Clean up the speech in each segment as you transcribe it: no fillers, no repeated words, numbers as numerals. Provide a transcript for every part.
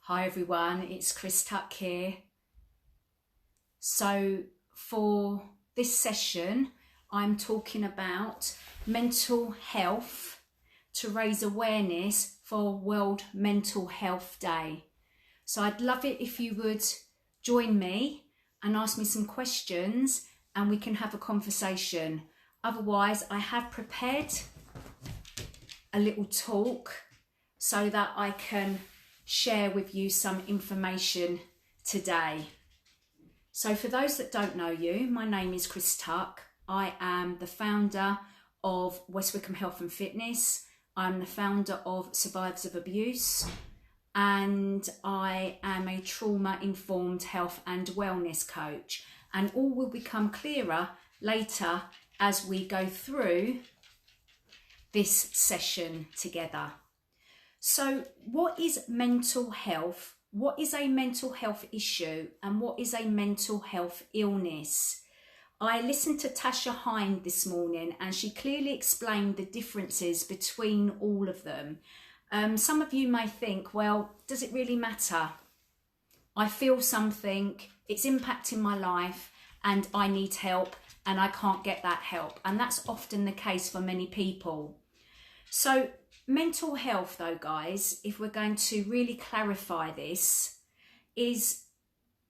Hi everyone, it's Chris Tuck here. So for this session, I'm talking about mental health to raise awareness for World Mental Health Day. So I'd love it if you would join me and ask me some questions and we can have a conversation. Otherwise, I have prepared a little talk so that I can share with you some information today. So for those that don't know you, my name is Chris Tuck. I am the founder of West Wickham Health and Fitness. I'm the founder of Survivors of Abuse, and I am a trauma-informed health and wellness coach. And all will become clearer later as we go through this session together. So what is mental health? What is a mental health issue? And what is a mental health illness? I listened to Tasha Hind this morning and she clearly explained the differences between all of them. Some of you may think, well, does it really matter? I feel something, it's impacting my life and I need help and I can't get that help. And that's often the case for many people. So mental health though, guys, if we're going to really clarify this, is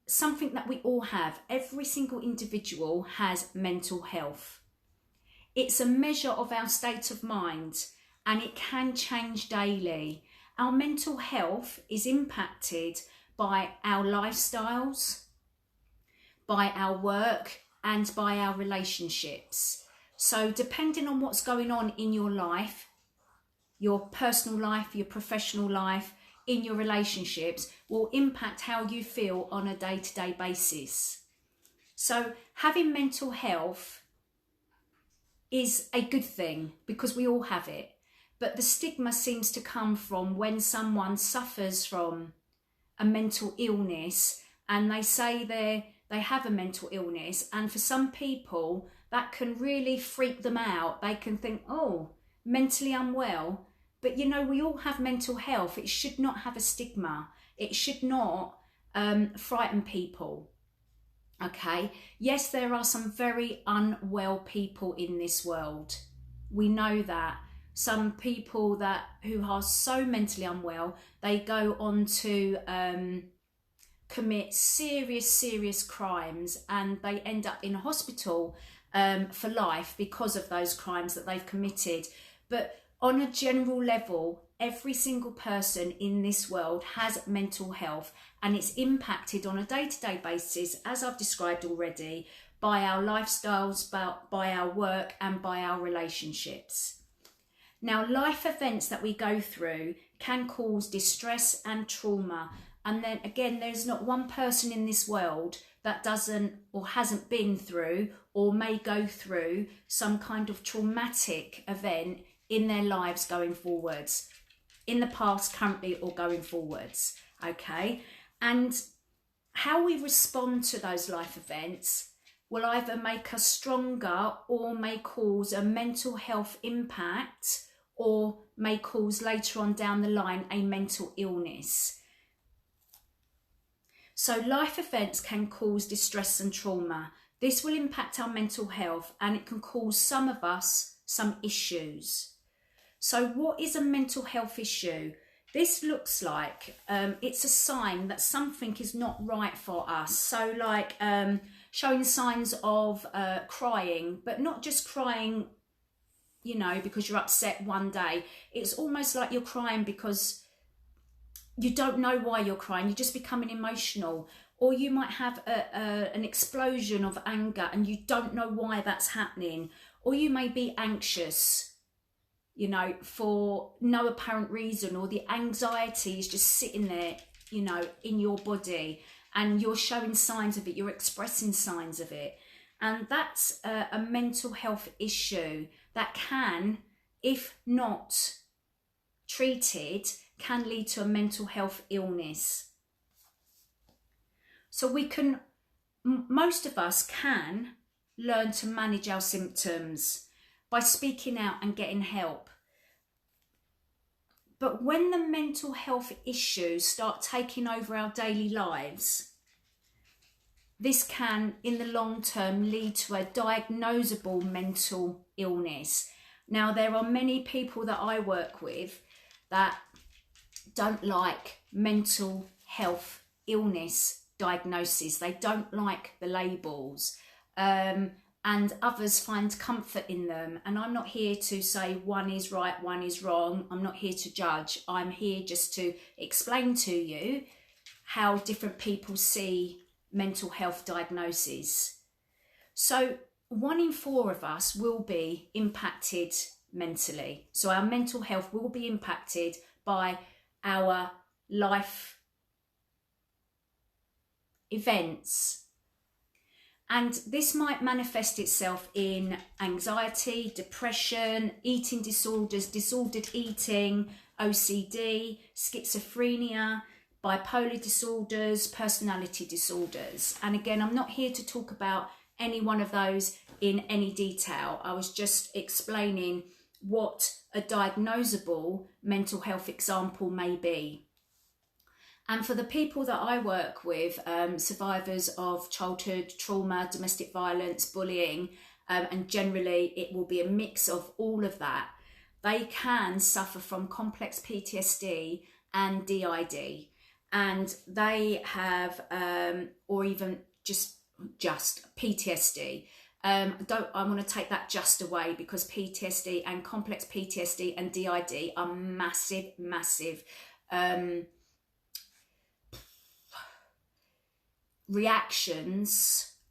something that we all have. Every single individual has mental health. It's a measure of our state of mind and it can change daily. Our mental health is impacted by our lifestyles, by our work and by our relationships. So depending on what's going on in your life, your personal life, your professional life, in your relationships will impact how you feel on a day-to-day basis. So having mental health is a good thing because we all have it. But the stigma seems to come from when someone suffers from a mental illness and they say they have a mental illness, and for some people that can really freak them out. They can think, oh, mentally unwell. But you know, we all have mental health. It should not have a stigma. It should not frighten people. Okay, yes, there are some very unwell people in this world. We know that. Some people who are so mentally unwell, they go on to commit serious crimes and they end up in hospital for life because of those crimes that they've committed. But on a general level, every single person in this world has mental health and it's impacted on a day-to-day basis, as I've described already, by our lifestyles, by our work and by our relationships. Now, life events that we go through can cause distress and trauma. And then again, there's not one person in this world that doesn't or hasn't been through or may go through some kind of traumatic event in their lives going forwards, in the past, currently, or going forwards. Okay, and how we respond to those life events will either make us stronger or may cause a mental health impact or may cause later on down the line a mental illness. So life events can cause distress and trauma. This will impact our mental health and it can cause some of us some issues. So what is a mental health issue? This looks like it's a sign that something is not right for us. So like showing signs of crying, but not just crying, you know, because you're upset one day. It's almost like you're crying because you don't know why you're crying. You're just becoming emotional. Or you might have an explosion of anger and you don't know why that's happening. Or you may be anxious, you know, for no apparent reason, or the anxiety is just sitting there, you know, in your body and you're showing signs of it, you're expressing signs of it. And that's a mental health issue that can, if not treated, can lead to a mental health illness. So we can, most of us can learn to manage our symptoms by speaking out and getting help. But when the mental health issues start taking over our daily lives, this can, in the long term, lead to a diagnosable mental illness. Now, there are many people that I work with that don't like mental health illness diagnosis. They don't like the labels, and others find comfort in them. And I'm not here to say one is right, one is wrong. I'm not here to judge. I'm here just to explain to you how different people see mental health diagnoses. So 1 in 4 of us will be impacted mentally. So our mental health will be impacted by our life events. And this might manifest itself in anxiety, depression, eating disorders, disordered eating, OCD, schizophrenia, bipolar disorders, personality disorders. And again, I'm not here to talk about any one of those in any detail. I was just explaining what a diagnosable mental health example may be. And for the people that I work with, survivors of childhood trauma, domestic violence, bullying, and generally it will be a mix of all of that, they can suffer from complex PTSD and DID. And they have, or even just PTSD. I want to take that just away, because PTSD and complex PTSD and DID are massive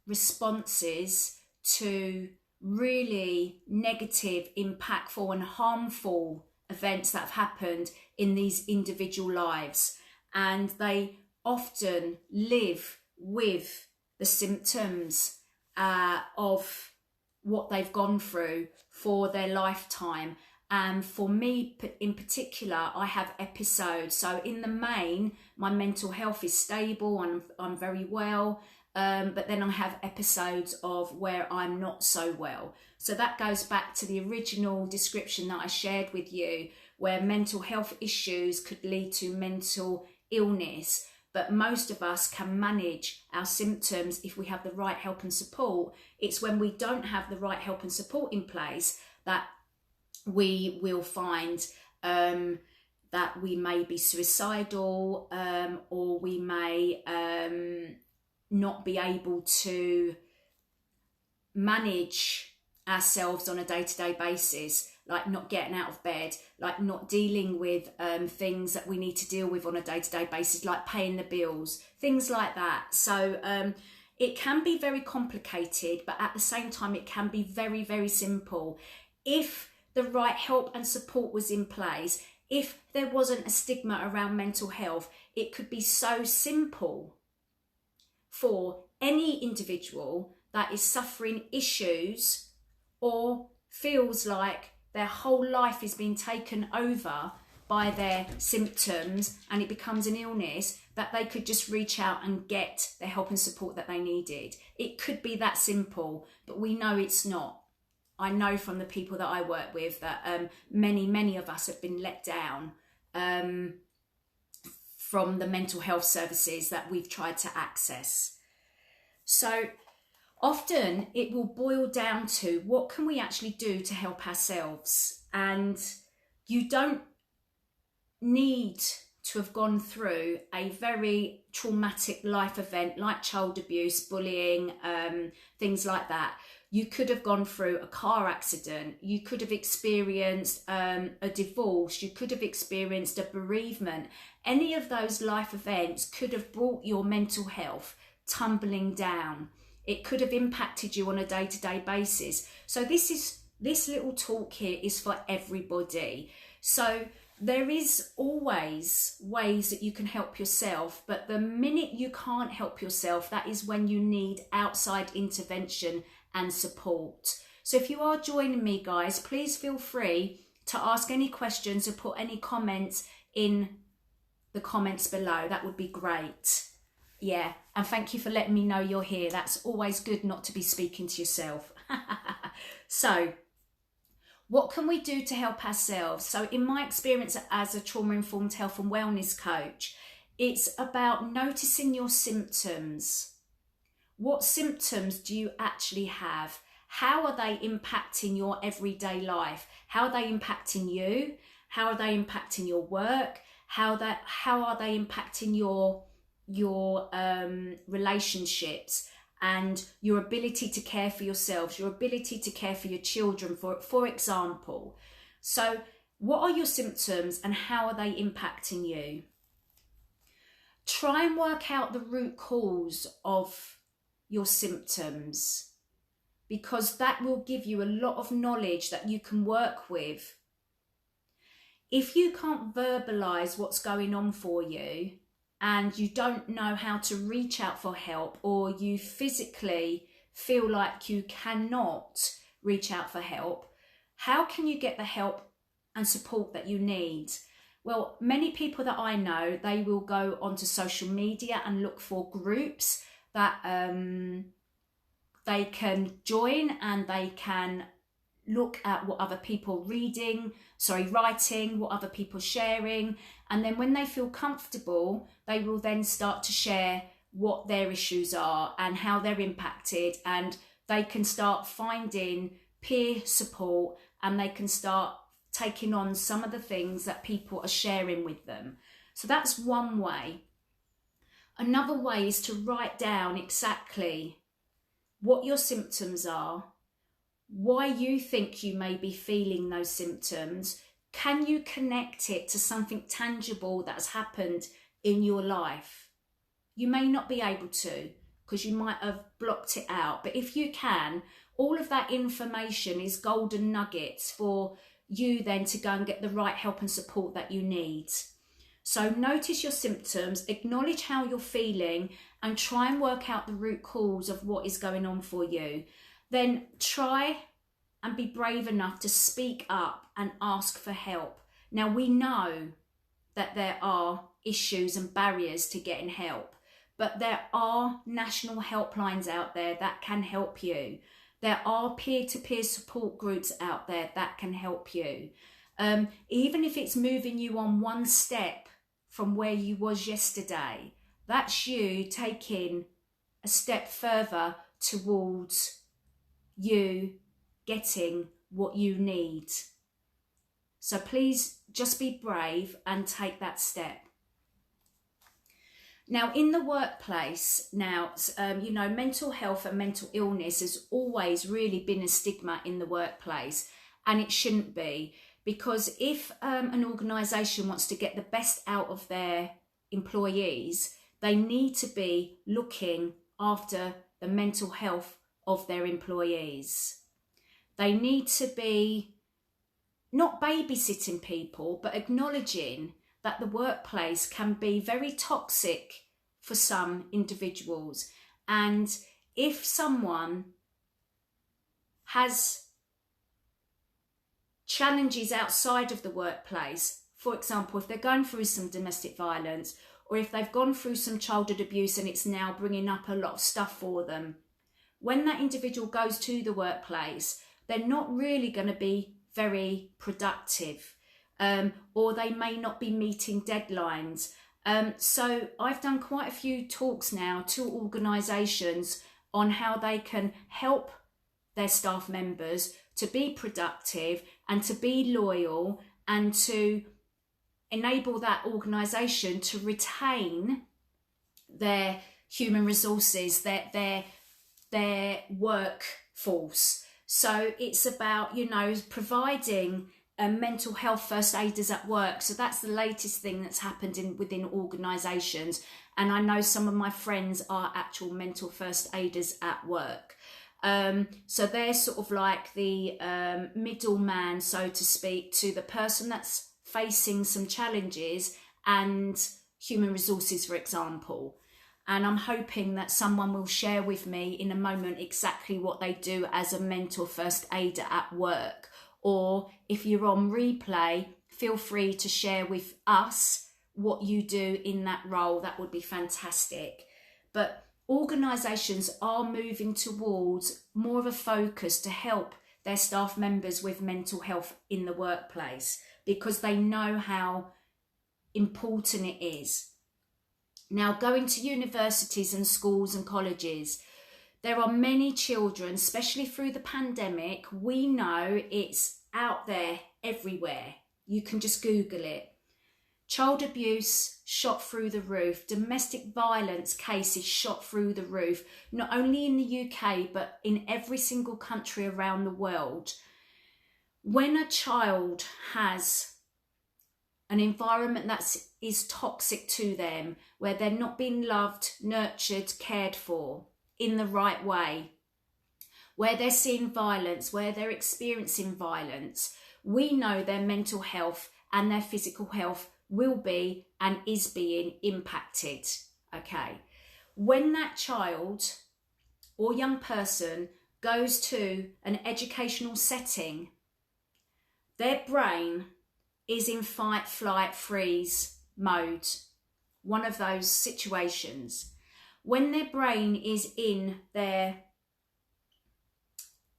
responses to really negative, impactful and harmful events that have happened in these individual lives. And they often live with the symptoms of what they've gone through for their lifetime. And for me in particular, I have episodes. So in the main, my mental health is stable and I'm very well. But then I have episodes of where I'm not so well. So that goes back to the original description that I shared with you, where mental health issues could lead to mental illness. But most of us can manage our symptoms if we have the right help and support. It's when we don't have the right help and support in place that we will find that we may be suicidal, or we may not be able to manage ourselves on a day-to-day basis, like not getting out of bed, like not dealing with things that we need to deal with on a day-to-day basis, like paying the bills, things like that. So it can be very complicated, but at the same time it can be very, very simple. If the right help and support was in place, if there wasn't a stigma around mental health, it could be so simple for any individual that is suffering issues or feels like their whole life is being taken over by their symptoms and it becomes an illness, that they could just reach out and get the help and support that they needed. It could be that simple, but we know it's not. I know from the people that I work with that many of us have been let down from the mental health services that we've tried to access. So often it will boil down to, what can we actually do to help ourselves? And you don't need to have gone through a very traumatic life event like child abuse, bullying, things like that. You could have gone through a car accident. You could have experienced a divorce. You could have experienced a bereavement. Any of those life events could have brought your mental health tumbling down. It could have impacted you on a day-to-day basis. So this little talk here is for everybody. So there is always ways that you can help yourself, but the minute you can't help yourself, that is when you need outside intervention and support. So if you are joining me, guys, please feel free to ask any questions or put any comments in the comments below. That would be great. Yeah, and thank you for letting me know you're here. That's always good, not to be speaking to yourself. So What can we do to help ourselves? So in my experience as a trauma-informed health and wellness coach, it's about noticing your symptoms. What symptoms do you actually have? How are they impacting your everyday life? How are they impacting you? How are they impacting your work? How are they impacting your relationships and your ability to care for yourselves, your ability to care for your children, for example. So what are your symptoms and how are they impacting you? Try and work out the root cause of your symptoms, because that will give you a lot of knowledge that you can work with. If you can't verbalize what's going on for you and you don't know how to reach out for help, or you physically feel like you cannot reach out for help, how can you get the help and support that you need? Well, many people that I know, they will go onto social media and look for groups that they can join, and they can look at what other people writing, what other people sharing, and then when they feel comfortable, they will then start to share what their issues are and how they're impacted, and they can start finding peer support, and they can start taking on some of the things that people are sharing with them. So that's one way. Another way is to write down exactly what your symptoms are, why you think you may be feeling those symptoms. Can you connect it to something tangible that's happened in your life? You may not be able to, because you might have blocked it out, but if you can, all of that information is golden nuggets for you then to go and get the right help and support that you need. So notice your symptoms, acknowledge how you're feeling, and try and work out the root cause of what is going on for you. Then try and be brave enough to speak up and ask for help. Now, we know that there are issues and barriers to getting help, but there are national helplines out there that can help you. There are peer-to-peer support groups out there that can help you. Even if it's moving you on one step from where you was yesterday, that's you taking a step further towards you getting what you need. So please just be brave and take that step. Now, in the workplace, mental health and mental illness has always really been a stigma in the workplace, and it shouldn't be, because if an organisation wants to get the best out of their employees, they need to be looking after the mental health of their employees. They need to be not babysitting people, but acknowledging that the workplace can be very toxic for some individuals. And if someone has challenges outside of the workplace, for example, if they're going through some domestic violence, or if they've gone through some childhood abuse and it's now bringing up a lot of stuff for them, when that individual goes to the workplace, they're not really going to be very productive. Or they may not be meeting deadlines. So I've done quite a few talks now to organisations on how they can help their staff members to be productive and to be loyal, and to enable that organisation to retain their human resources, their workforce. So it's about, providing mental health first aiders at work. So that's the latest thing that's happened within organisations. And I know some of my friends are actual mental first aiders at work. So they're sort of like the middleman, so to speak, to the person that's facing some challenges and human resources, for example. And I'm hoping that someone will share with me in a moment exactly what they do as a mental first aider at work. Or if you're on replay, feel free to share with us what you do in that role. That would be fantastic. But organisations are moving towards more of a focus to help their staff members with mental health in the workplace, because they know how important it is. Now, going to universities and schools and colleges, there are many children, especially through the pandemic. We know it's out there everywhere. You can just Google it. Child abuse shot through the roof. Domestic violence cases shot through the roof, not only in the UK, but in every single country around the world. When a child has an environment that is toxic to them, where they're not being loved, nurtured, cared for in the right way, where they're seeing violence, where they're experiencing violence, we know their mental health and their physical health will be and is being impacted. Okay, when that child or young person goes to an educational setting, their brain is in fight, flight, freeze mode, one of those situations. When their brain is in their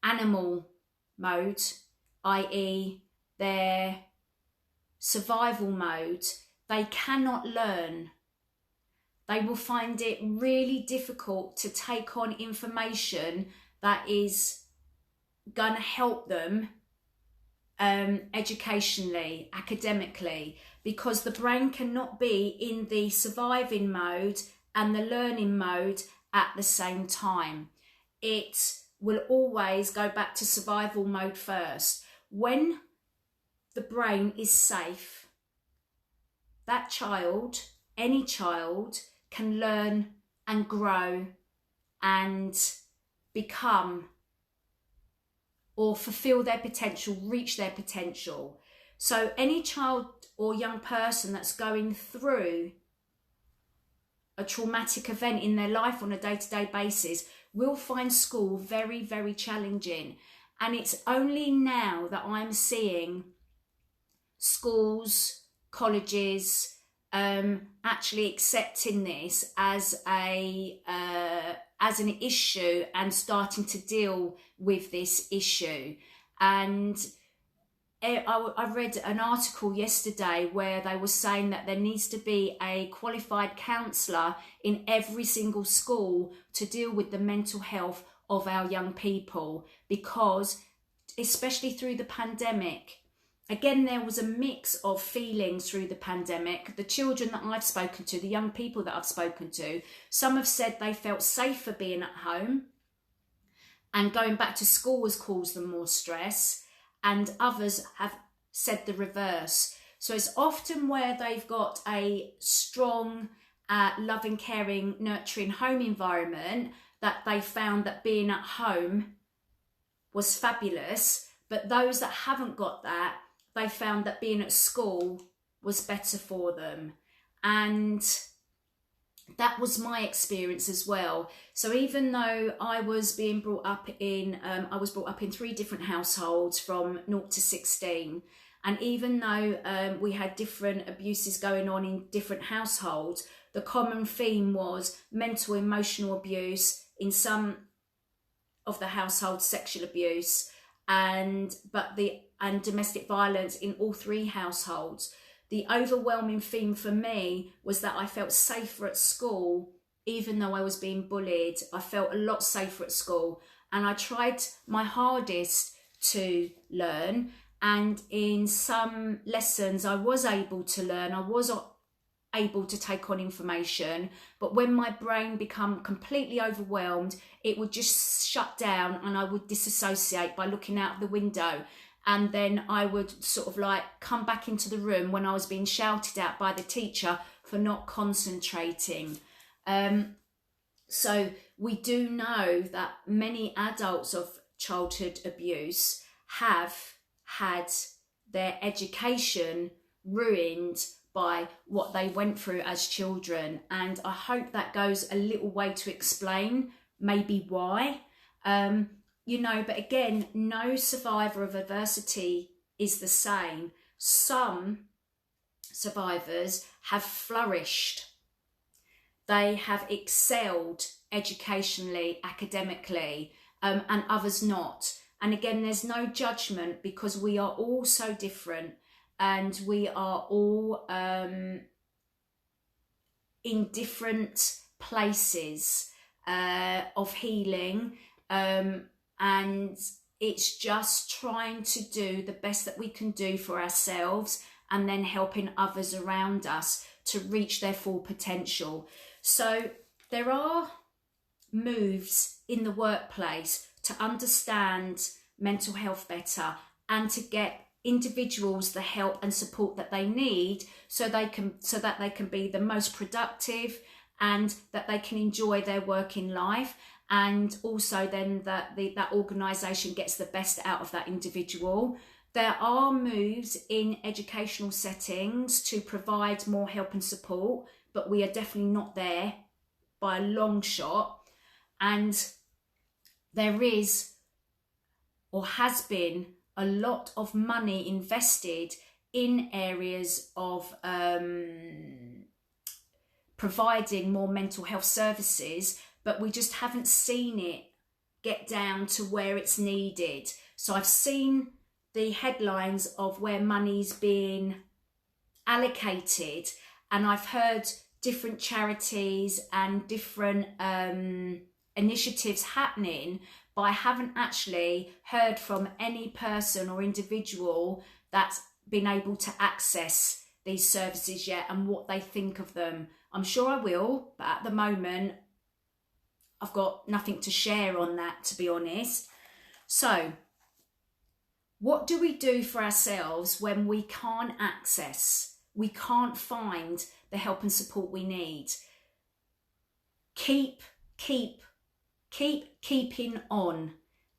animal mode, i.e. their survival mode, they cannot learn. They will find it really difficult to take on information that is going to help them educationally, academically, because the brain cannot be in the surviving mode and the learning mode at the same time. It will always go back to survival mode first. When the brain is safe, that child, any child, can learn and grow and become or fulfill their potential, reach their potential. So any child or young person that's going through a traumatic event in their life on a day-to-day basis will find school very, very challenging. And it's only now that I'm seeing schools, colleges, actually accepting this as an issue and starting to deal with this issue. And I read an article yesterday where they were saying that there needs to be a qualified counsellor in every single school to deal with the mental health of our young people, because especially through the pandemic, again, there was a mix of feelings through the pandemic. The children that I've spoken to, the young people that I've spoken to, some have said they felt safer being at home and going back to school has caused them more stress, and others have said the reverse. So it's often where they've got a strong, loving, caring, nurturing home environment that they found that being at home was fabulous. But those that haven't got that, they found that being at school was better for them. And that was my experience as well. So even though I was being brought up in, I was brought up in 3 different households from 0 to 16. And even though we had different abuses going on in different households, the common theme was mental, emotional abuse, in some of the households, sexual abuse, and domestic violence in all 3 households. The overwhelming theme for me was that I felt safer at school, even though I was being bullied. I felt a lot safer at school, and I tried my hardest to learn. And in some lessons, I was able to learn. I was able to take on information, but when my brain became completely overwhelmed, it would just shut down and I would disassociate by looking out the window. And then I would sort of like come back into the room when I was being shouted at by the teacher for not concentrating. So we do know that many adults of childhood abuse have had their education ruined by what they went through as children. And I hope that goes a little way to explain maybe why. But again, no survivor of adversity is the same. Some survivors have flourished. They have excelled educationally, academically, and others not. And again, there's no judgment, because we are all so different, and we are all in different places of healing, and it's just trying to do the best that we can do for ourselves, and then helping others around us to reach their full potential. So there are moves in the workplace to understand mental health better, and to get individuals the help and support that they need, so that they can be the most productive, and that they can enjoy their working life, and also then that that organisation gets the best out of that individual. There are moves in educational settings to provide more help and support, but we are definitely not there by a long shot. And there is, or has been, a lot of money invested in areas of providing more mental health services, but we just haven't seen it get down to where it's needed. So I've seen the headlines of where money's being allocated, and I've heard different charities and different initiatives happening, but I haven't actually heard from any person or individual that's been able to access these services yet, and what they think of them. I'm sure I will, but at the moment I've got nothing to share on that, to be honest. So what do we do for ourselves when we can't we can't find the help and support we need? Keep keeping on.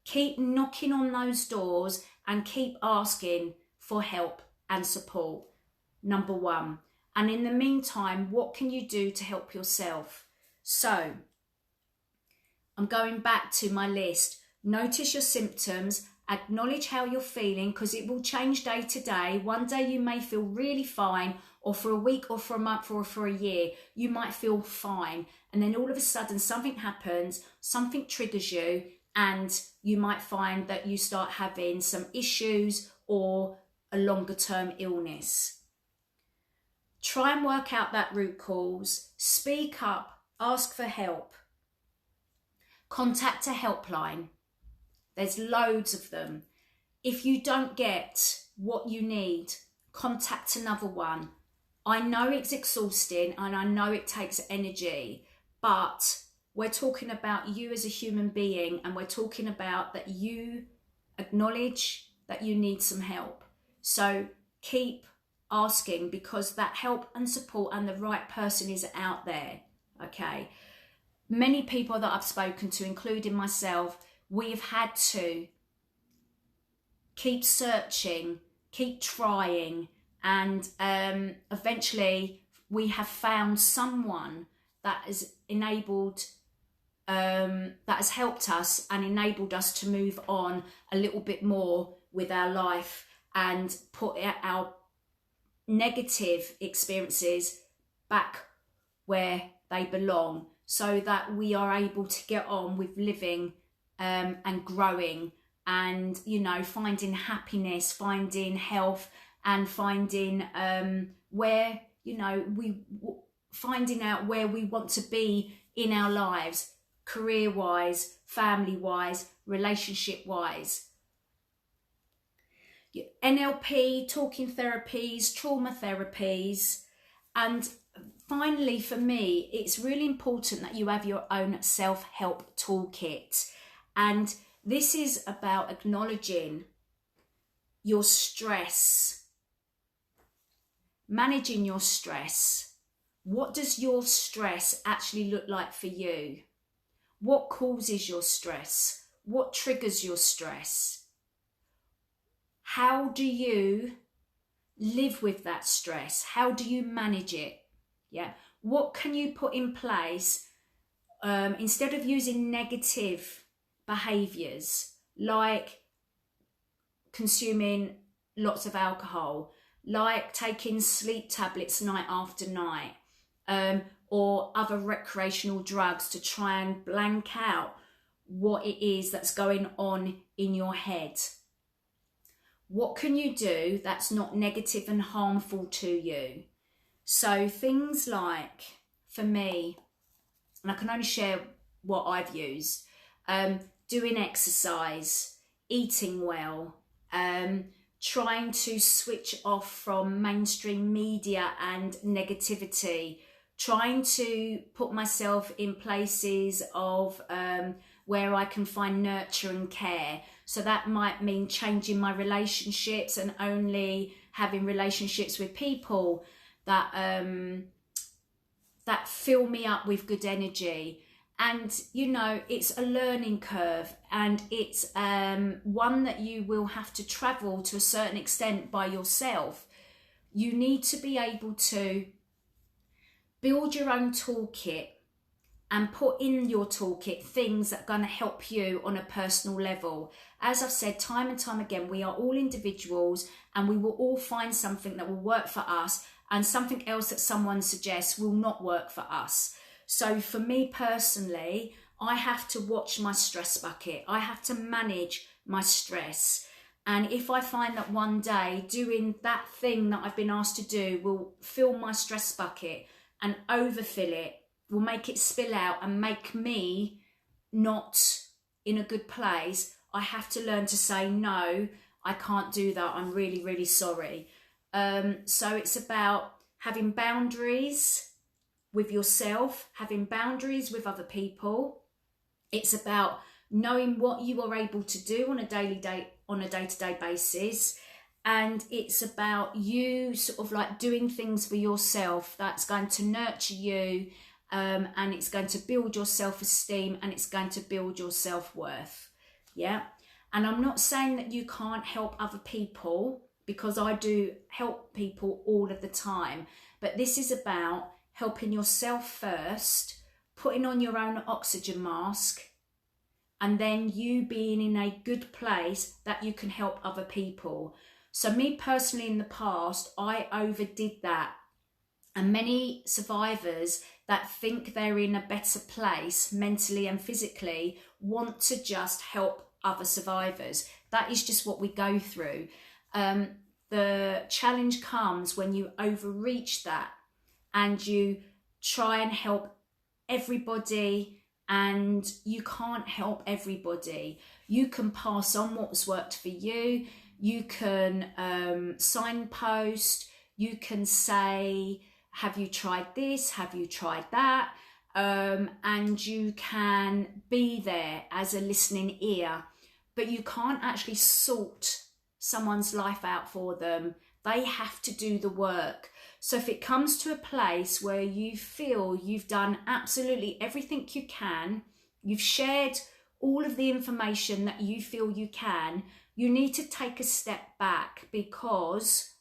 Keep knocking on those doors and keep asking for help and support. Number one. And in the meantime, what can you do to help yourself? So I'm going back to my list. Notice your symptoms. Acknowledge how you're feeling, because it will change day to day. One day you may feel really fine, or for a week or for a month or for a year, you might feel fine. And then all of a sudden something happens, something triggers you, and you might find that you start having some issues or a longer term illness. Try and work out that root cause. Speak up, ask for help. Contact a helpline. There's loads of them. If you don't get what you need, contact another one. I know it's exhausting and I know it takes energy, but we're talking about you as a human being, and we're talking about that you acknowledge that you need some help. So keep asking, because that help and support and the right person is out there, okay? Many people that I've spoken to, including myself, we have had to keep searching, keep trying, and eventually we have found someone that has enabled, that has helped us and enabled us to move on a little bit more with our life, and put our negative experiences back where they belong, so that we are able to get on with living and growing, and, you know, finding happiness, finding health, and finding where, you know, finding out where we want to be in our lives, career-wise, family-wise, relationship-wise. NLP, talking therapies, trauma therapies. And finally, for me, it's really important that you have your own self-help toolkit. And this is about acknowledging your stress, managing your stress. What does your stress actually look like for you? What causes your stress? What triggers your stress? How do you live with that stress? How do you manage it? Yeah. What can you put in place instead of using negative behaviours like consuming lots of alcohol, like taking sleep tablets night after night, or other recreational drugs to try and blank out what it is that's going on in your head. What can you do that's not negative and harmful to you? So things like, for me, and I can only share what I've used, doing exercise, eating well, trying to switch off from mainstream media and negativity, trying to put myself in places of where I can find nurture and care. So that might mean changing my relationships and only having relationships with people that that fill me up with good energy. And you know, it's a learning curve, and it's one that you will have to travel to a certain extent by yourself. You need to be able to build your own toolkit and put in your toolkit things that are going to help you on a personal level. As I've said time and time again, we are all individuals, and we will all find something that will work for us, and something else that someone suggests will not work for us. So for me personally, I have to watch my stress bucket. I have to manage my stress. And if I find that one day doing that thing that I've been asked to do will fill my stress bucket and overfill it, will make it spill out and make me not in a good place, I have to learn to say, no, I can't do that. I'm really, really sorry. So it's about having boundaries with yourself, having boundaries with other people. It's about knowing what you are able to do on a day-to-day basis. And it's about you sort of like doing things for yourself that's going to nurture you, and it's going to build your self-esteem, and it's going to build your self-worth. Yeah. And I'm not saying that you can't help other people, because I do help people all of the time. But this is about helping yourself first, putting on your own oxygen mask, and then you being in a good place that you can help other people. So me personally, in the past, I overdid that. And many survivors that think they're in a better place mentally and physically want to just help other survivors. That is just what we go through. The challenge comes when you overreach that and you try and help everybody, and you can't help everybody. You can pass on what's worked for you. You can signpost. You can say, have you tried this? Have you tried that? And you can be there as a listening ear, but you can't actually sort someone's life out for them. They have to do the work. So if it comes to a place where you feel you've done absolutely everything you can, you've shared all of the information that you feel you can, you need to take a step back, because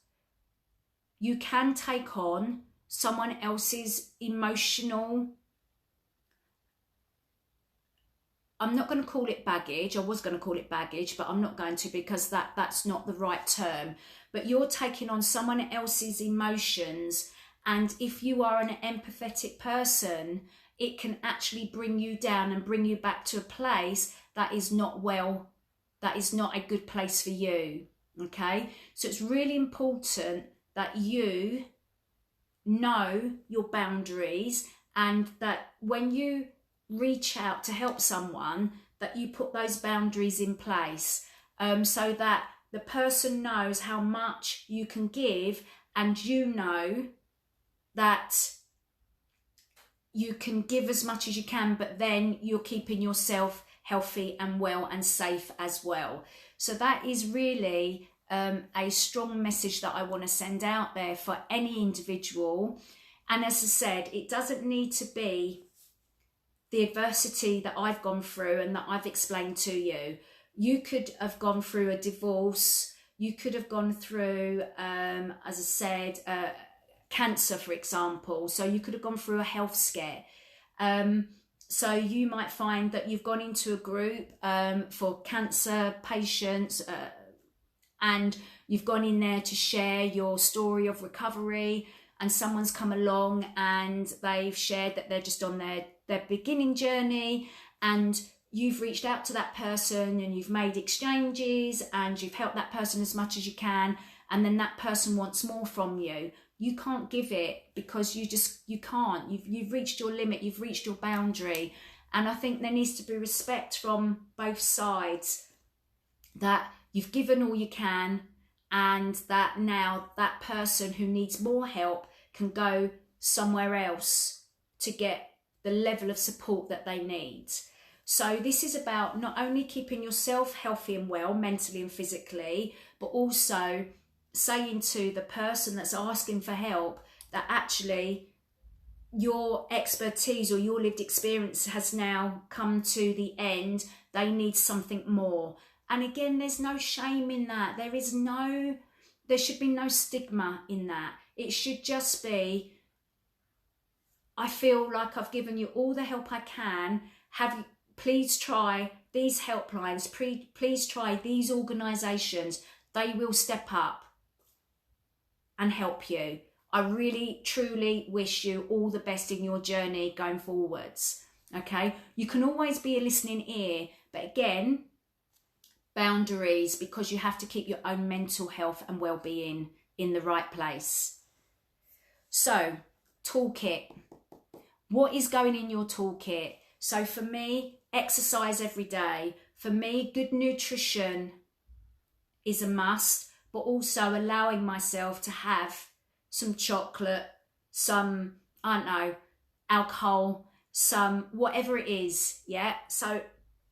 you can take on someone else's emotional, I'm not going to call it baggage. I was going to call it baggage, but I'm not going to, because that's not the right term. But you're taking on someone else's emotions. And if you are an empathetic person, it can actually bring you down and bring you back to a place that is not well, that is not a good place for you. Okay? So it's really important that you know your boundaries, and that when you reach out to help someone, that you put those boundaries in place, so that the person knows how much you can give, and you know that you can give as much as you can, but then you're keeping yourself healthy and well and safe as well. So that is really a strong message that I want to send out there for any individual. And as I said, it doesn't need to be the adversity that I've gone through and that I've explained to you. You could have gone through a divorce. You could have gone through, as I said, cancer, for example. So you could have gone through a health scare. So you might find that you've gone into a group for cancer patients, and you've gone in there to share your story of recovery, and someone's come along and they've shared that they're just on their beginning journey, and you've reached out to that person and you've made exchanges and you've helped that person as much as you can, and then that person wants more from you. You can't give it because you can't. You've reached your limit, you've reached your boundary. And I think there needs to be respect from both sides, that you've given all you can, and that now that person who needs more help can go somewhere else to get the level of support that they need. So this is about not only keeping yourself healthy and well, mentally and physically, but also saying to the person that's asking for help that actually your expertise or your lived experience has now come to the end. They need something more. And again, there's no shame in that. There should be no stigma in that. It should just be, I feel like I've given you all the help I can. Please try these helplines. Please try these organisations. They will step up and help you. I really, truly wish you all the best in your journey going forwards. Okay? You can always be a listening ear, but again, boundaries, because you have to keep your own mental health and well-being in the right place. So, toolkit. What is going in your toolkit? So for me, exercise every day. For me, good nutrition is a must, but also allowing myself to have some chocolate, some, I don't know, alcohol, some, whatever it is, yeah? So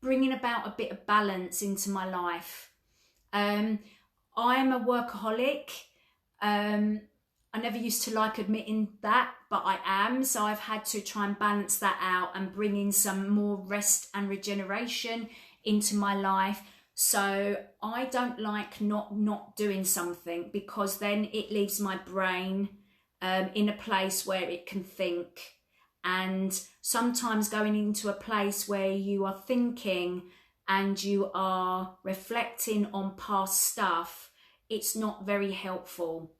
bringing about a bit of balance into my life. I am a workaholic. I never used to like admitting that, but I am. So I've had to try and balance that out and bring in some more rest and regeneration into my life. So I don't like not doing something, because then it leaves my brain in a place where it can think. And sometimes going into a place where you are thinking and you are reflecting on past stuff, it's not very helpful.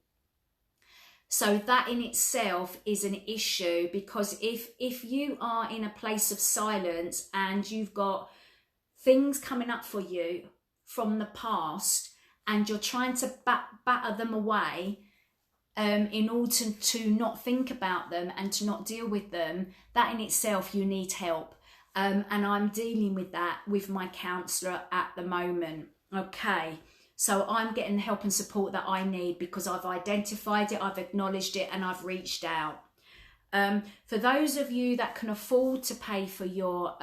So that in itself is an issue, because if you are in a place of silence and you've got things coming up for you from the past and you're trying to batter them away in order to not think about them and to not deal with them, that in itself you need help. And I'm dealing with that with my counsellor at the moment. Okay. So I'm getting the help and support that I need because I've identified it, I've acknowledged it, and I've reached out. For those of you that can afford to pay for your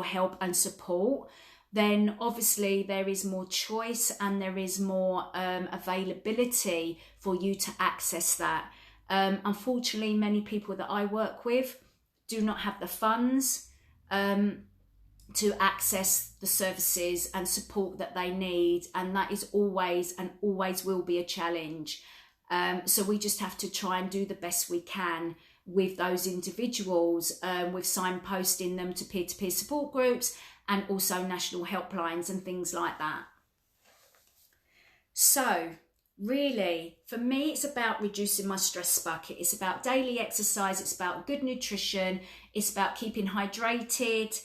help and support, then obviously there is more choice and there is more availability for you to access that. Unfortunately, many people that I work with do not have the funds to access the services and support that they need, and that is always and always will be a challenge. So we just have to try and do the best we can with those individuals, with signposting them to peer-to-peer support groups and also national helplines and things like that. So really, for me, it's about reducing my stress bucket. It's about daily exercise. It's about good nutrition. It's about keeping hydrated,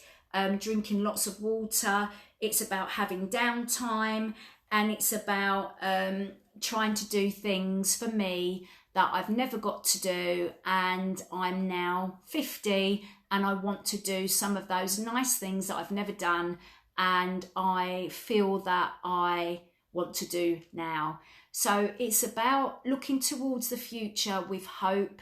drinking lots of water. It's about having downtime, and it's about trying to do things for me that I've never got to do, and I'm now 50 and I want to do some of those nice things that I've never done and I feel that I want to do now. So it's about looking towards the future with hope,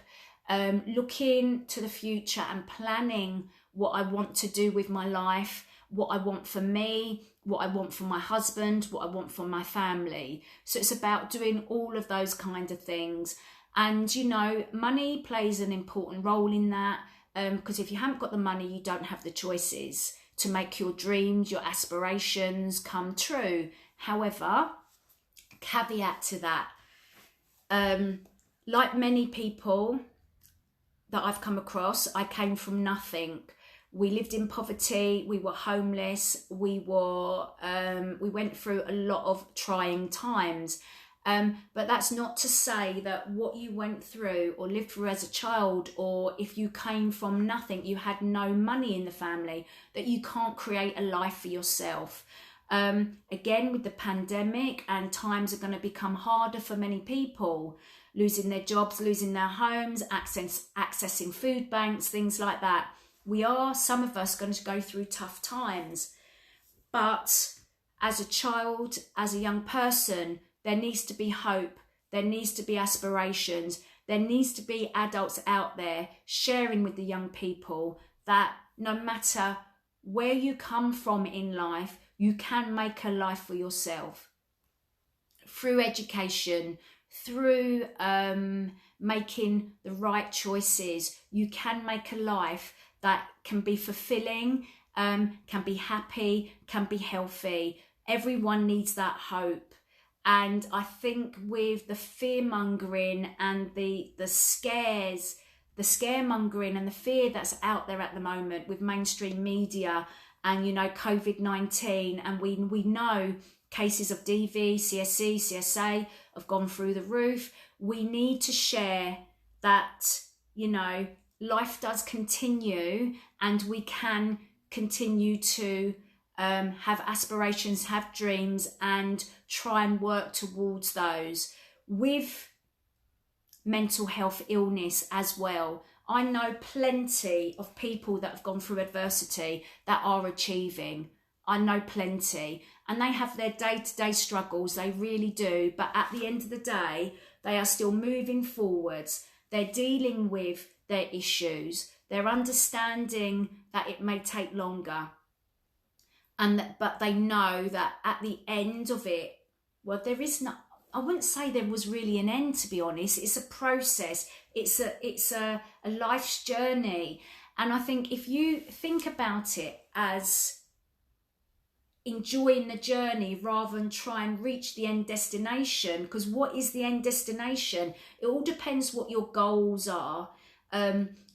looking to the future and planning what I want to do with my life, what I want for me, what I want for my husband, what I want for my family. So it's about doing all of those kind of things. And, you know, money plays an important role in that, because if you haven't got the money, you don't have the choices to make your dreams, your aspirations come true. However, caveat to that, like many people that I've come across, I came from nothing. We lived in poverty, we were homeless, we went through a lot of trying times. But that's not to say that what you went through or lived through as a child, or if you came from nothing, you had no money in the family, that you can't create a life for yourself. Again, with the pandemic, and times are going to become harder for many people, losing their jobs, losing their homes, accessing food banks, things like that. Some of us, going to go through tough times. But as a child, as a young person, there needs to be hope. There needs to be aspirations. There needs to be adults out there sharing with the young people that no matter where you come from in life, you can make a life for yourself. Through education, through making the right choices, you can make a life that can be fulfilling, can be happy, can be healthy. Everyone needs that hope. And I think with the fear-mongering and the scares, the scaremongering and the fear that's out there at the moment with mainstream media and, COVID-19, and we know cases of DV, CSE, CSA have gone through the roof. We need to share that, life does continue, and we can continue to have aspirations, have dreams, and try and work towards those. With mental health illness as well, I know plenty of people that have gone through adversity that are achieving. I know plenty, and they have their day-to-day struggles, they really do, but at the end of the day, they are still moving forwards. They're dealing with their issues. They're understanding that it may take longer, but they know that at the end of it, well, there is not. I wouldn't say there was really an end, to be honest. It's a process. It's a life's journey, and I think if you think about it as enjoying the journey rather than try and reach the end destination, because what is the end destination? It all depends what your goals are.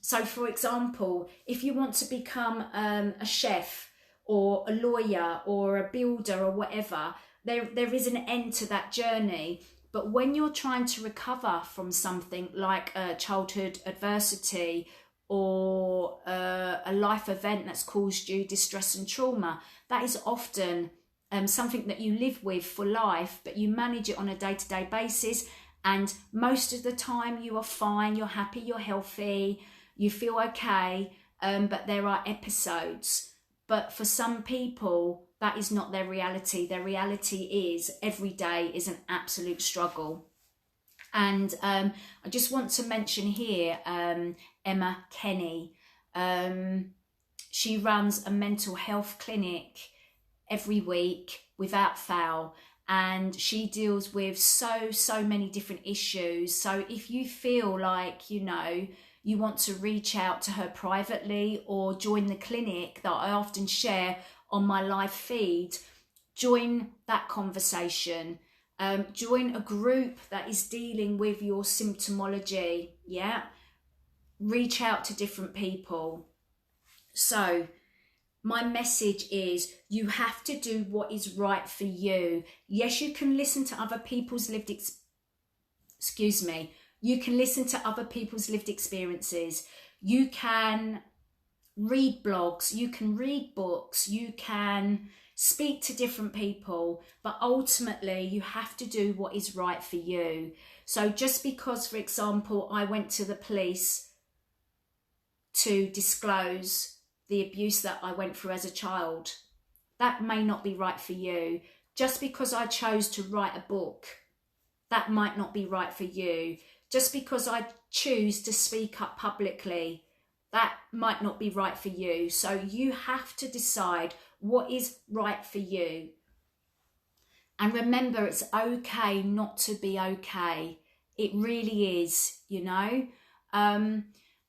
So, for example, if you want to become a chef or a lawyer or a builder or whatever, there is an end to that journey. But when you're trying to recover from something like a childhood adversity or a life event that's caused you distress and trauma, that is often something that you live with for life, but you manage it on a day-to-day basis, and most of the time you are fine, you're happy, you're healthy, you feel okay, but there are episodes. But for some people, that is not their reality. Their reality is every day is an absolute struggle. And I just want to mention here Emma Kenny. She runs a mental health clinic every week without fail, and she deals with so many different issues. So if you feel like you want to reach out to her privately or join the clinic that I often share on my live feed, join that conversation. Join a group that is dealing with your symptomology. Reach out to different people. So my message is, you have to do what is right for you. Yes, you can listen to other people's you can listen to other people's lived experiences. You can read blogs, you can read books, you can speak to different people, but ultimately you have to do what is right for you. So just because, for example, I went to the police to disclose the abuse that I went through as a child, that may not be right for you. Just because I chose to write a book, that might not be right for you. Just because I choose to speak up publicly, that might not be right for you. So you have to decide what is right for you. And remember, it's okay not to be okay. It really is,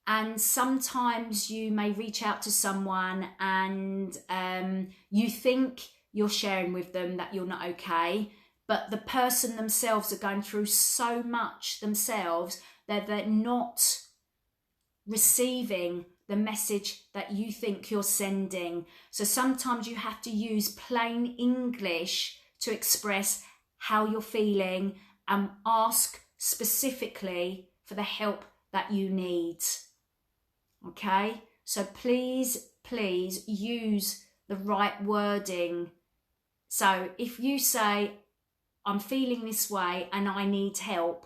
and sometimes you may reach out to someone and you think you're sharing with them that you're not okay, but the person themselves are going through so much themselves that they're not receiving the message that you think you're sending. So sometimes you have to use plain English to express how you're feeling and ask specifically for the help that you need. Okay, so please use the right wording. So if you say, I'm feeling this way and I need help,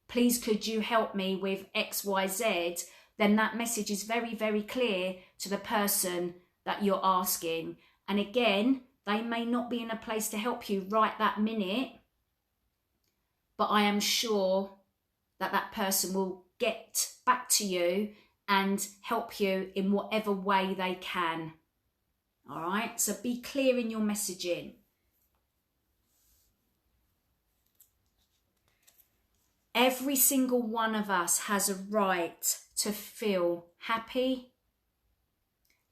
please could you help me with XYZ, then that message is very, very clear to the person that you're asking. And again, they may not be in a place to help you right that minute, but I am sure that that person will get back to you and help you in whatever way they can. All right, so be clear in your messaging. Every single one of us has a right to feel happy,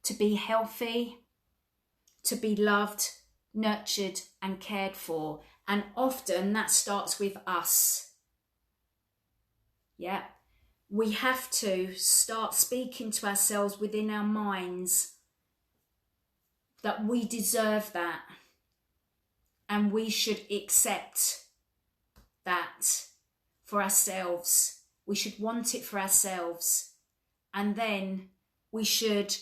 to be healthy, to be loved, nurtured and cared for. And often that starts with us. Yeah. We have to start speaking to ourselves within our minds that we deserve that. And we should accept that for ourselves. We should want it for ourselves. And then we should,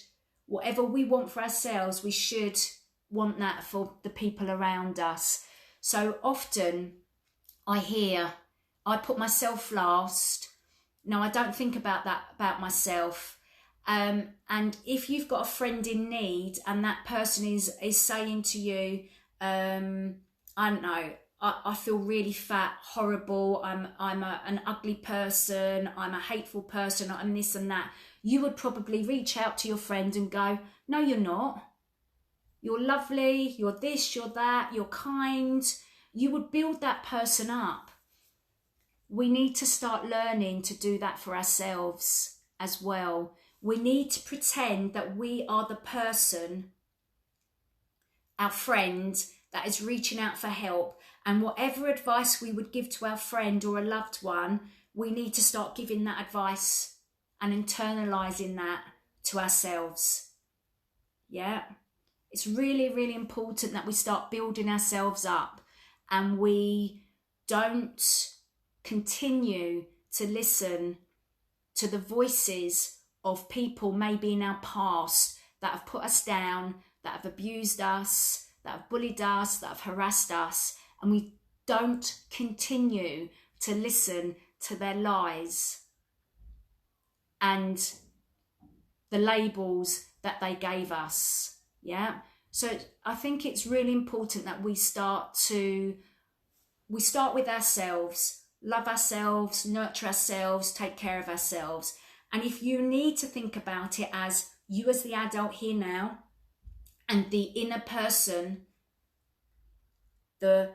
whatever we want for ourselves, we should want that for the people around us. So often I hear, I put myself last. No, I don't think about that about myself. And if you've got a friend in need and that person is saying to you, I don't know, I feel really fat, horrible, I'm an ugly person, I'm a hateful person, I'm this and that, you would probably reach out to your friend and go, no, you're not. You're lovely, you're this, you're that, you're kind. You would build that person up. We need to start learning to do that for ourselves as well. We need to pretend that we are the person, our friend, that is reaching out for help. And whatever advice we would give to our friend or a loved one, we need to start giving that advice and internalising that to ourselves. Yeah. It's really, really important that we start building ourselves up and we don't continue to listen to the voices of people maybe in our past that have put us down, that have abused us, that have bullied us, that have harassed us, and we don't continue to listen to their lies and the labels that they gave us. Yeah. So I think it's really important that we start with ourselves, love ourselves, nurture ourselves, take care of ourselves. And if you need to think about it as you as the adult here now and the inner person, the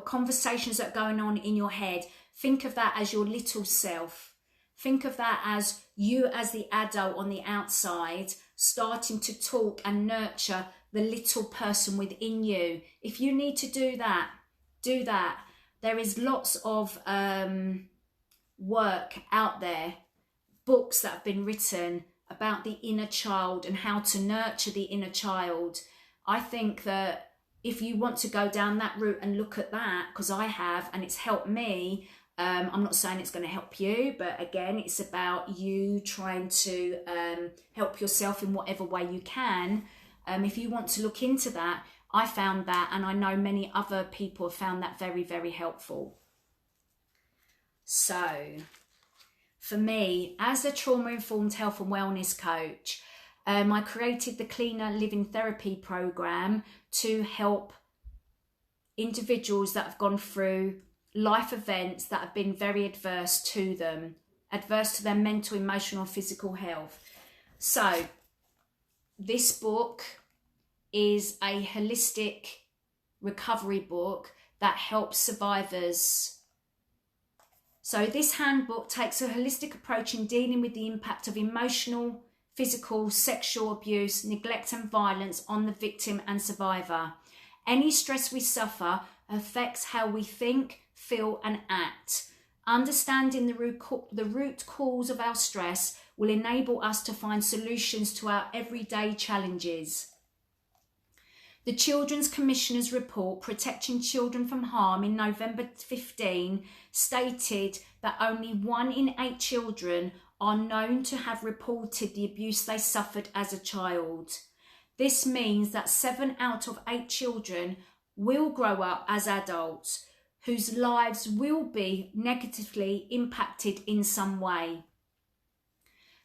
conversations that are going on in your head, think of that as your little self. Think of that as you as the adult on the outside starting to talk and nurture the little person within you. If you need to do that, do that. There is lots of work out there, books that have been written about the inner child and how to nurture the inner child. I think that if you want to go down that route and look at that, because I have, and it's helped me, I'm not saying it's going to help you, but again, it's about you trying to help yourself in whatever way you can. If you want to look into that, I found that, and I know many other people have found that very, very helpful. So, for me, as a trauma-informed health and wellness coach, I created the C.L.E.A.N.E.R Living Therapy program to help individuals that have gone through life events that have been very adverse to them, adverse to their mental, emotional, physical health. So this book is a holistic recovery book that helps survivors. So this handbook takes a holistic approach in dealing with the impact of emotional, physical, sexual abuse, neglect and violence on the victim and survivor. Any stress we suffer affects how we think, feel and act. Understanding the root cause of our stress will enable us to find solutions to our everyday challenges. The Children's Commissioner's report, Protecting Children from Harm, in November 15, stated that only 1 in 8 children are known to have reported the abuse they suffered as a child. This means that 7 out of 8 children will grow up as adults whose lives will be negatively impacted in some way.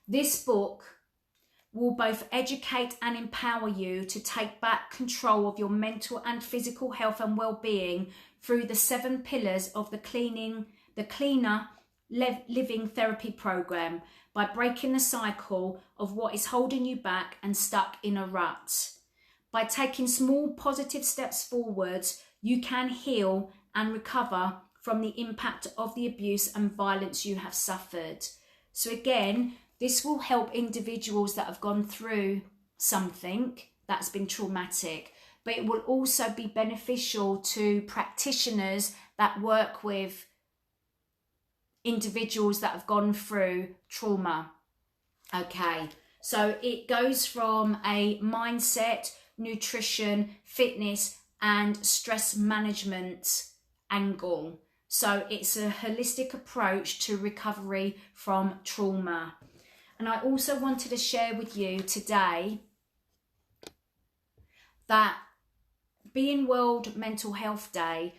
This book will both educate and empower you to take back control of your mental and physical health and well-being through the 7 pillars of the C.L.E.A.N.E.R living therapy program, by breaking the cycle of what is holding you back and stuck in a rut. By taking small positive steps forwards, you can heal and recover from the impact of the abuse and violence you have suffered. So again, this will help individuals that have gone through something that's been traumatic, but it will also be beneficial to practitioners that work with individuals that have gone through trauma. Okay, so it goes from a mindset, nutrition, fitness and stress management angle. So it's a holistic approach to recovery from trauma. And I also wanted to share with you today that, being World Mental Health Day,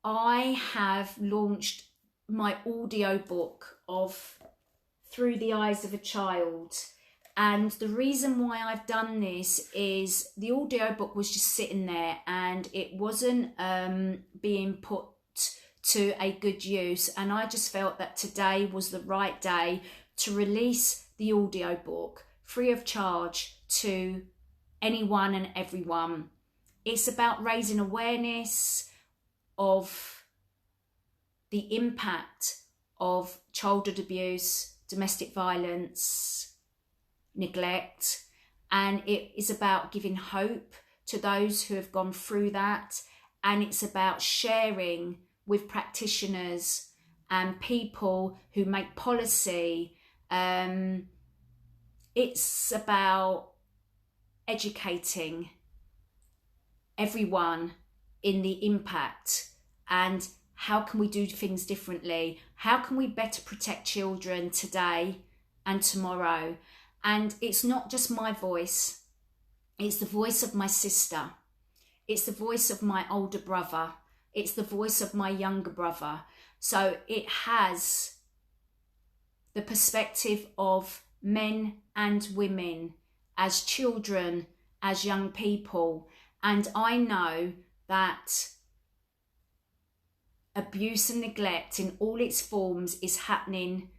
I have launched my audiobook of Through the Eyes of a Child. And the reason why I've done this is the audiobook was just sitting there and it wasn't being put to a good use. And I just felt that today was the right day to release the audiobook free of charge to anyone and everyone. It's about raising awareness of the impact of childhood abuse, domestic violence, neglect, and it is about giving hope to those who have gone through that, and it's about sharing with practitioners and people who make policy. It's about educating everyone in the impact and how can we do things differently? How can we better protect children today and tomorrow? And it's not just my voice. It's the voice of my sister. It's the voice of my older brother. It's the voice of my younger brother. So it has the perspective of men and women, as children, as young people. And I know that abuse and neglect in all its forms is happening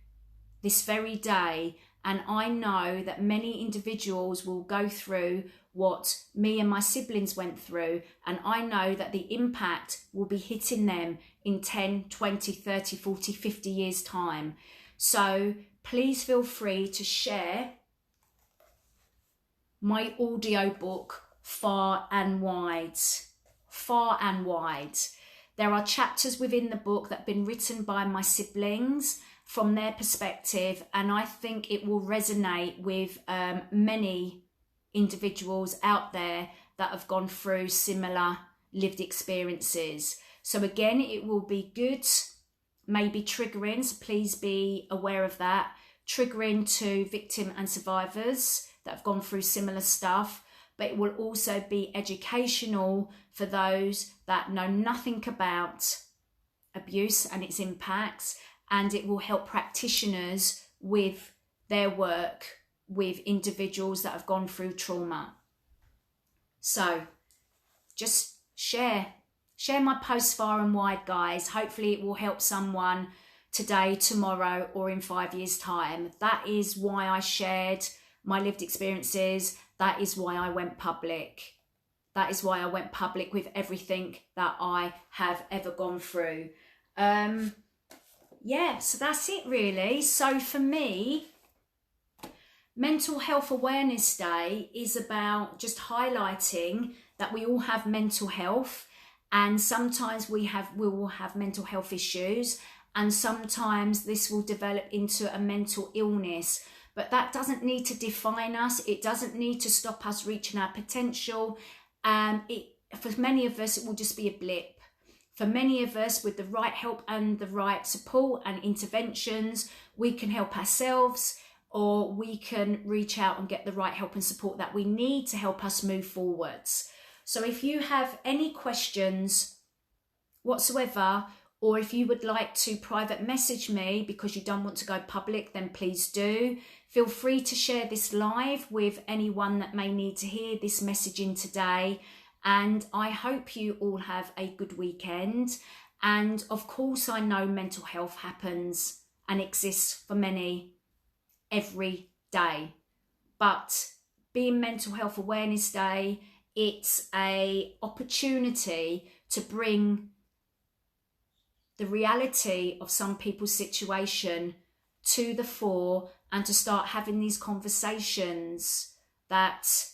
this very day, and I know that many individuals will go through what me and my siblings went through, and I know that the impact will be hitting them in 10, 20, 30, 40, 50 years time. So please feel free to share my audiobook far and wide. Far and wide. There are chapters within the book that have been written by my siblings from their perspective, and I think it will resonate with many individuals out there that have gone through similar lived experiences. So again, it will be good, maybe triggering, so please be aware of that, triggering to victim and survivors that have gone through similar stuff, but it will also be educational for those that know nothing about abuse and its impacts, and it will help practitioners with their work with individuals that have gone through trauma. So just share my posts far and wide, guys. Hopefully it will help someone today, tomorrow, or in 5 years' time. That is why I shared my lived experiences. That is why I went public. That is why I went public with everything that I have ever gone through. Yeah, so that's it really. So for me, Mental Health Awareness Day is about just highlighting that we all have mental health, and sometimes we will have mental health issues, and sometimes this will develop into a mental illness. But that doesn't need to define us. It doesn't need to stop us reaching our potential. For many of us, it will just be a blip. For many of us, with the right help and the right support and interventions, we can help ourselves, or we can reach out and get the right help and support that we need to help us move forwards. So if you have any questions whatsoever, or if you would like to private message me because you don't want to go public, then please do. Feel free to share this live with anyone that may need to hear this messaging today. And I hope you all have a good weekend. And of course, I know mental health happens and exists for many every day. But being Mental Health Awareness Day, it's an opportunity to bring the reality of some people's situation to the fore and to start having these conversations that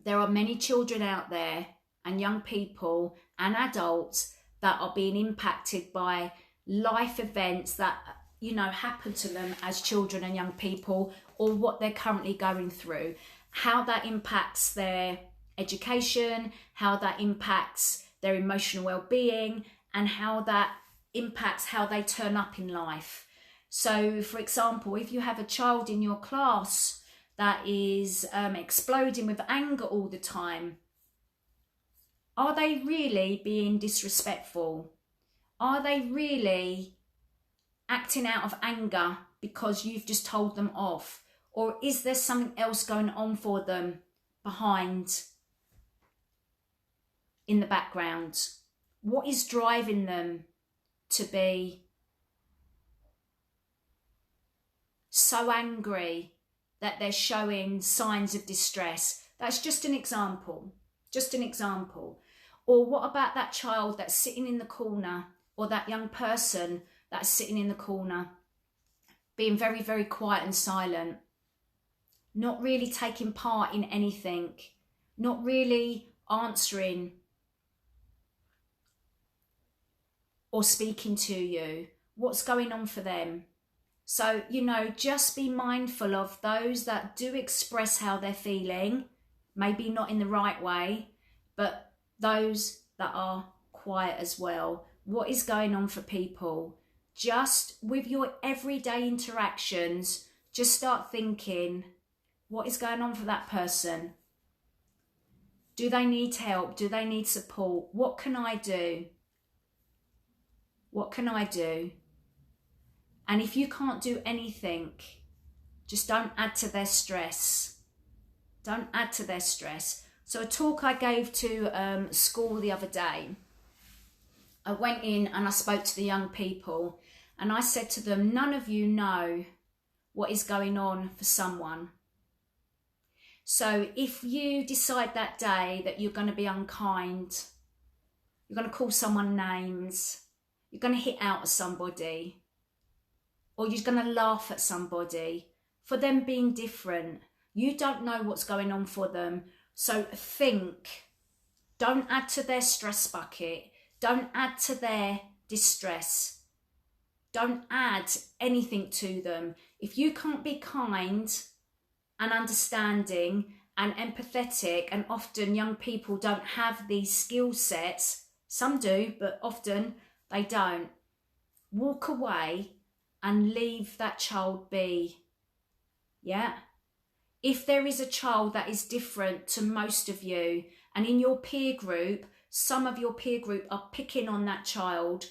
there are many children out there and young people and adults that are being impacted by life events that, you know, happen to them as children and young people, or what they're currently going through, how that impacts their education, how that impacts their emotional well-being, and how that impacts how they turn up in life. So, for example, if you have a child in your class that is exploding with anger all the time, are they really being disrespectful? Are they really acting out of anger because you've just told them off? Or is there something else going on for them behind, in the background? What is driving them to be so angry that they're showing signs of distress? That's just an example, just an example. Or what about that child that's sitting in the corner, or that young person that's sitting in the corner, being very, very quiet and silent, not really taking part in anything, not really answering or speaking to you? What's going on for them? So, you know, just be mindful of those that do express how they're feeling, maybe not in the right way, but those that are quiet as well. What is going on for people? Just with your everyday interactions, just start thinking, what is going on for that person? Do they need help? Do they need support? What can I do? What can I do? And if you can't do anything, just don't add to their stress. Don't add to their stress. So a talk I gave to school the other day, I went in and I spoke to the young people, and I said to them, none of you know what is going on for someone. So if you decide that day that you're going to be unkind, you're going to call someone names, you're going to hit out at somebody, or you're going to laugh at somebody for them being different, you don't know what's going on for them. So think, don't add to their stress bucket, don't add to their distress, don't add anything to them. If you can't be kind and understanding and empathetic, and often young people don't have these skill sets, some do, but often they don't, walk away and leave that child be. Yeah? If there is a child that is different to most of you, and in your peer group, some of your peer group are picking on that child,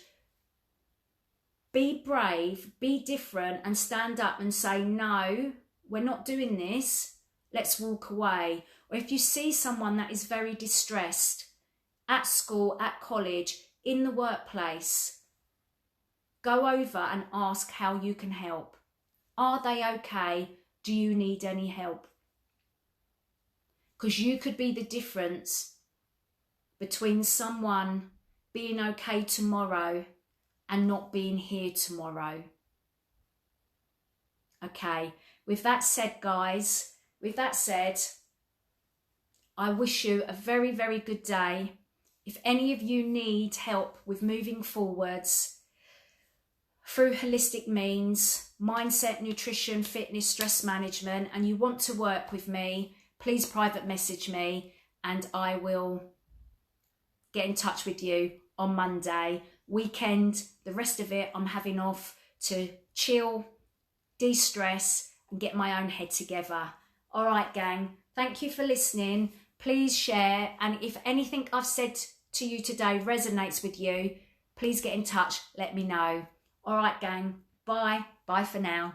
be brave, be different, and stand up and say, no, we're not doing this, let's walk away. Or if you see someone that is very distressed at school, at college, in the workplace, go over and ask how you can help. Are they okay? Do you need any help? Because you could be the difference between someone being okay tomorrow and not being here tomorrow. Okay, with that said, guys, with that said, I wish you a very, very good day. If any of you need help with moving forwards through holistic means, mindset, nutrition, fitness, stress management, and you want to work with me, please private message me. and I will get in touch with you on Monday. Weekend, the rest of it I'm having off to chill, de-stress and get my own head together. All right, gang, thank you for listening. Please share, and if anything I've said to you today resonates with you, please get in touch, let me know. All right, gang, bye for now.